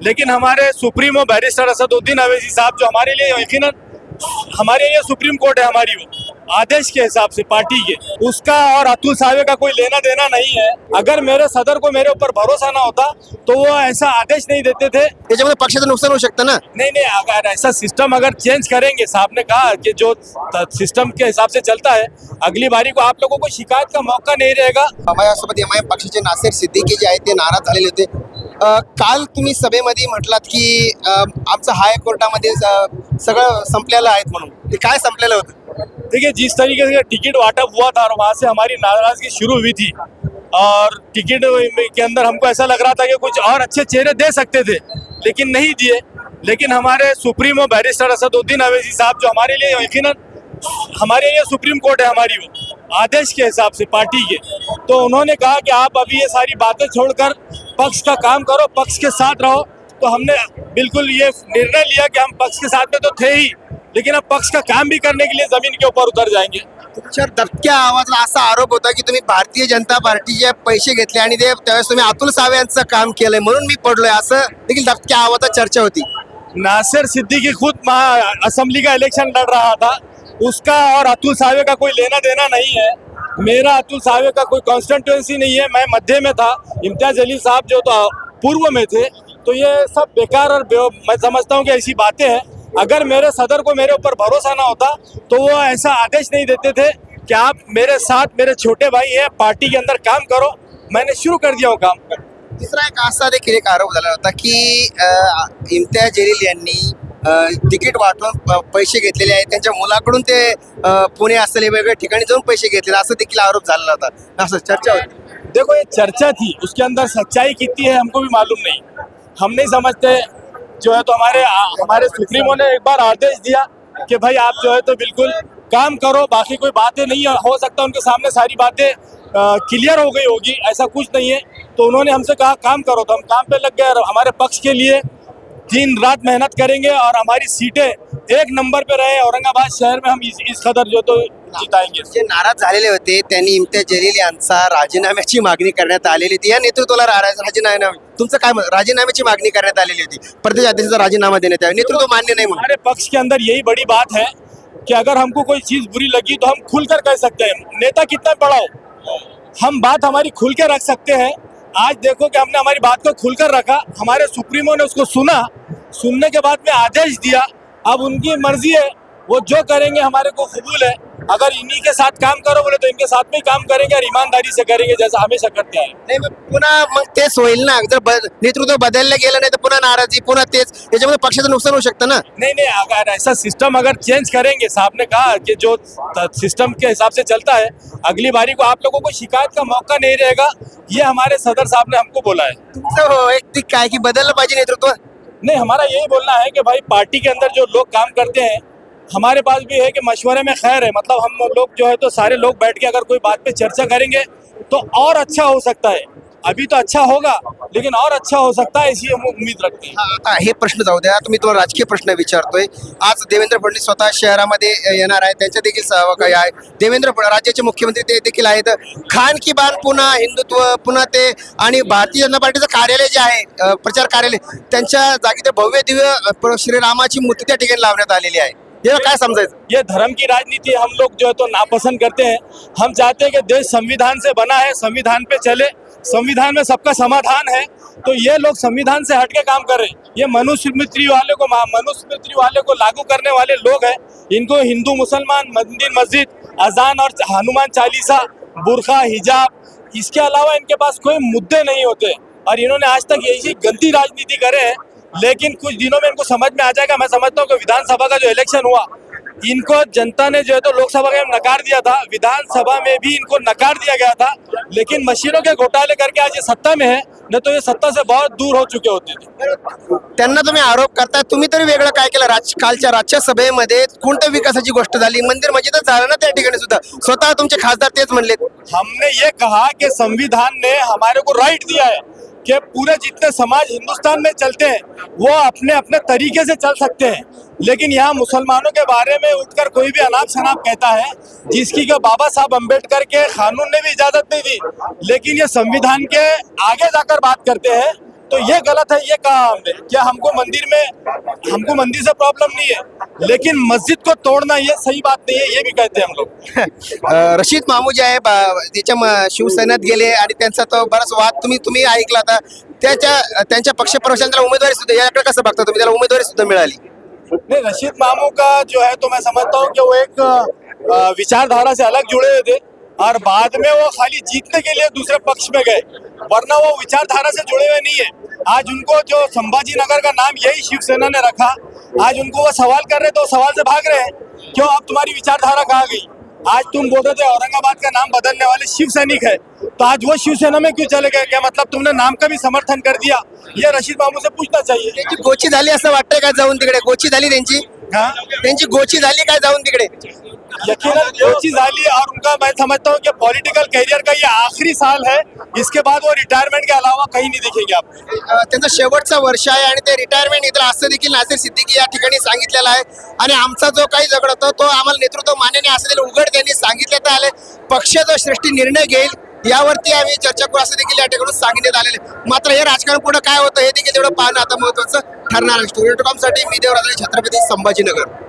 लेकिन हमारे supremo barrister Asaduddin Owaisi साहब जो हमारे लिए यकीनन हमारे लिए सुप्रीम कोर्ट है, हमारी वो आदेश के हिसाब से पार्टी के, उसका और अतुल सावे का कोई लेना देना नहीं है। अगर मेरे सदर को मेरे ऊपर भरोसा ना होता तो वो ऐसा आदेश नहीं देते थे। त्याच्यामध्ये पक्षाचं नुकसान होऊ शकतं ना। नहीं, अगर ऐसा सिस्टम अगर चेंज करेंगे, साहब ने कहा कि जो सिस्टम के हिसाब से चलता है, अगली बारी को आप लोगों को शिकायत का मौका नहीं रहेगा। माझ्यासोबत एमआयएम पक्षाचे नासिर सिद्दीकी जे आहेत ते नाराज झालेले होते। काल तुम्ही सभेमध्ये म्हटलात की आमचं हायकोर्टामध्ये सगळं संपलेलं आहे म्हणून, ते काय संपलेलं होतं? देखिए, जिस तरीके से टिकट वाटप हुआ था और वहाँ से हमारी नाराजगी शुरू हुई थी, और टिकट के अंदर हमको ऐसा लग रहा था कि कुछ और अच्छे चेहरे दे सकते थे, लेकिन नहीं दिए। लेकिन हमारे सुप्रीमो बैरिस्टर असदुद्दीन अवैसी साहब जो हमारे लिए यकीनन हमारे लिए सुप्रीम कोर्ट है, हमारी वो आदेश के हिसाब से पार्टी के, तो उन्होंने कहा कि आप अभी ये सारी बातें छोड़कर पक्ष का काम करो, पक्ष के साथ रहो। तो हमने बिल्कुल ये निर्णय लिया कि हम पक्ष के साथ में तो थे ही, लेकिन अब पक्ष का काम भी करने के लिए जमीन के ऊपर उतर जाएंगे। तुमच्या दबक्या आवाजात असा आरोप होता की तुम्ही भारतीय जनता पार्टीचे पैसे घेतले आणि ते त्यावेळेस तुम्ही अतुल सावे यांचं काम केलंय म्हणून मी पडलोय, असं देखील दबक्या आवाजात चर्चा होती। नासिर सिद्दीकी खुद असेंबली का इलेक्शन लड़ रहा था, उसका और अतुल सावे का कोई लेना देना नहीं है। मेरा अतुल सावे का कोई कॉन्स्टिट्यूएंसी नहीं है, मैं मध्य में था, इम्तियाज जलील साहब जो तो पूर्व में थे। तो ये सब बेकार और मैं समझता हूँ कि ऐसी बातें हैं। अगर मेरे सदर को मेरे ऊपर भरोसा ना होता तो वो ऐसा आदेश नहीं देते थे कि आप मेरे साथ, मेरे छोटे भाई हैं, पार्टी के अंदर काम करो। मैंने शुरू कर दिया वो काम कर। दुसरा एक असा देखील एक आरोप झाला होता की इम्तियाज जलील यांनी तिकीट वाटून पैसे घेतलेले आहेत, त्यांच्या मुलाकडून ते पुणे असलेले वेगवेगळ्या ठिकाणी जाऊन पैसे घेतलेले, असं देखील आरोप झालेला होता, असं चर्चा होती। देखो, ये चर्चा थी, उसके अंदर सच्चाई कितनी है हमको भी मालूम नहीं, हम नहीं समझते। जो है तो हमारे सुप्रीमो ने एक बार आदेश दिया कि भाई आप जो है तो बिल्कुल काम करो, बाकी कोई बातें नहीं हो सकता, उनके सामने सारी बातें क्लियर हो गई होगी, ऐसा कुछ नहीं है। तो उन्होंने हमसे कहा काम करो, तो हम काम पे लग गए और हमारे पक्ष के लिए दिन रात मेहनत करेंगे और हमारी सीटें एक नंबर पे रहे औरंगाबाद शहर में, हम इस कदर जो तो जिताएंगे। जे नाराज झालेले होते त्यांनी इम्तियाज जलील यांचा राजीनाम्याची मागणी करण्यात आलेली होती, या नेतृत्वाला राजीनामा, तुमचं काय राजीनाम्याची मागणी करण्यात आलेली होती, प्रदेश अध्यक्षाचा राजीनामा देण्यात यावे, नेतृत्व मान्य नाही म्हणून। हमारे पक्ष के अंदर यही बड़ी बात है कि अगर हमको कोई चीज बुरी लगी तो हम खुलकर कह सकते हैं, नेता कितना बड़ा हो, हम बात हमारी खुल के रख सकते हैं। आज देखो कि हमने हमारी बात को खुलकर रखा, हमारे सुप्रीमो ने उसको सुना, सुनने के बाद में आदेश दिया। अब उनकी मर्जी है, वो जो करेंगे हमारे को कबूल है। अगर इन्हीं के साथ काम करो बोले तो इनके साथ में ही काम करेंगे और ईमानदारी से करेंगे, जैसा हमेशा करते हैं। नाही मग पुन्हा मग तेच होईल ना, जर नेतृत्व बदललं गेलं नाही तर पुन्हा नाराजी, पुन्हा तेच, याच्यामध्ये पक्षाचं नुकसान होऊ शकतं ना। नहीं, अगर ऐसा सिस्टम अगर चेंज करेंगे, साहब ने कहा कि जो सिस्टम के हिसाब से चलता है, अगली बारी को आप लोगों को शिकायत का मौका नहीं रहेगा, ये हमारे सदर साहब ने हमको बोला है। तुमचं वैयक्तिक काय की बदललं पाहिजे नेतृत्व? नहीं, हमारा यही बोलना है कि भाई पार्टी के अंदर जो लोग काम करते हैं, हमारे पास भी है कि मशवरे में खैर है, मतलब हम लोग जो है तो सारे लोग बैठ के अगर कोई बात पे चर्चा करेंगे तो और अच्छा हो सकता है। अभी तो अच्छा होगा, लेकिन और अच्छा हो सकता है, इसी हम उम्मीद रखते हैं। आता हे प्रश्न जाऊ द्या, आता मी तुम्हाला राजकीय प्रश्न विचारतोय। आज देवेंद्र फडणवीस स्वतः शहरामध्ये येणार आहे, त्यांच्या देखील सहभागी आहे। राज्याचे मुख्यमंत्री ते देखील आहेत। खान की बात, पुन्हा हिंदुत्व, पुन्हा ते आणि भारतीय जनता पार्टीचं कार्यालय जे आहे, प्रचार कार्यालय, त्यांच्या जागी ते भव्य दिव्य श्रीरामाची मूर्ती त्या ठिकाणी लावण्यात आलेली आहे। ये क्या समझाइए? ये धर्म की राजनीति हम लोग जो है तो नापसंद करते हैं। हम चाहते हैं कि देश संविधान से बना है, संविधान पे चले, संविधान में सबका समाधान है। तो ये लोग संविधान से हटके काम कर रहे हैं। ये मनुस्मृति वाले को लागू करने वाले लोग हैं। इनको हिंदू मुसलमान, मंदिर मस्जिद, अजान और हनुमान चालीसा, बुरखा, हिजाब, इसके अलावा इनके पास कोई मुद्दे नहीं होते, और इन्होंने आज तक यही गंदी राजनीति करे हैं। लेकिन कुछ दिनों में इनको समझ में आ जाएगा। मैं समझता हूँ कि विधानसभा का जो इलेक्शन हुआ, इनको जनता ने जो है तो लोकसभा में नकार दिया था, विधानसभा में भी इनको नकार दिया गया था, लेकिन मशीनों के घोटाले करके आज ये सत्ता में है, न तो ये सत्ता से बहुत दूर हो चुके होते थे। त्यांना तुम्ही आरोप करताय, तुम्ही तरी वेगळं काय केलं? कालच्या राज्यसभेमध्ये कोणत्या विकासाची गोष्ट झाली? मंदिर मस्जिदच झालं ना त्या ठिकाणी सुद्धा, स्वतः तुमचे खासदार तेच म्हणले। हमने ये कहा कि संविधान ने हमारे को राइट दिया है कि पूरे जितने समाज हिंदुस्तान में चलते हैं वो अपने अपने तरीके से चल सकते हैं, लेकिन यहाँ मुसलमानों के बारे में उठकर कोई भी अनाप शनाप कहता है, जिसकी के बाबा साहब अम्बेडकर के कानून ने भी इजाजत नहीं दी, लेकिन ये संविधान के आगे जाकर बात करते हैं, तो ये गलत है। ये कहा हमने क्या हमको मंदिर से प्रॉब्लम नहीं है, लेकिन मस्जिद को तोड़ना ये सही बात नहीं है, ये भी कहते हैं हम लोग। रशीद मामू जे आहे त्याच्या शिवसेनेत गेले आणि त्यांचा तो बराच वाद तुम्ही ऐकला होता. त्यांच्या पक्षप्रवेशाने त्याला उमेदवारी सुद्धा, याकडे कसं बघता तुम्ही, त्याला उमेदवारी सुद्धा मिळाली? नहीं, रशीद मामू का जो है तो मैं समझता हूँ कि वो एक विचारधारा से अलग जुड़े हुए थे और बाद में वो खाली जीतने के लिए दूसरे पक्ष में गए, वरना वो विचारधारा से जुड़े हुए नहीं है। आज उनको जो संभाजी नगर का नाम यही शिवसेना ने रखा, आज उनको वो सवाल कर रहे तो सवाल से भाग रहे हैं, क्यों अब तुम्हारी विचारधारा कहाँ गई? आज तुम बोल रहे थे औरंगाबाद का नाम बदलने वाले शिव सैनिक है, तो आज वो शिवसेना में क्यों चले गए? क्या मतलब तुमने नाम का भी समर्थन कर दिया? ये रशीद मामू से पूछना चाहिए। त्यांची गोची झाली असं वाटतंय काय जाऊन तिकडे? गोची झाली त्यांची? हाँ, त्यांची गोची झाली काय जाऊन तिकडे? यकीनन जो चीज आली और उनका मैं समझता हूँ कि पॉलिटिकल करियर का ये आखिरी साल है, इसके बाद वो रिटायरमेंट के अलावा कहीं नहीं दिखेंगे आप। त्यांचं शेवटचं वर्ष आहे आणि ते रिटायरमेंट घेतलं असं देखील नासिर सिद्दीकी या ठिकाणी सांगितलेलं आहे. आणि आमचा जो काही झगड होता तो आम्हाला नेतृत्व मान्य नाही असं देखील उघड त्यांनी सांगितलं आले. पक्ष जो श्रेष्ठी निर्णय घेईल यावरती आम्ही चर्चा करू असं देखील या ठिकाणी सांगण्यात आलेले. मात्र हे राजकारण पुढे काय होतं हे देखील तेवढं पाहणं आता महत्वाचं ठरणार आहे. स्टुडिओ.com साठी मी देवराज छत्रपती संभाजीनगर.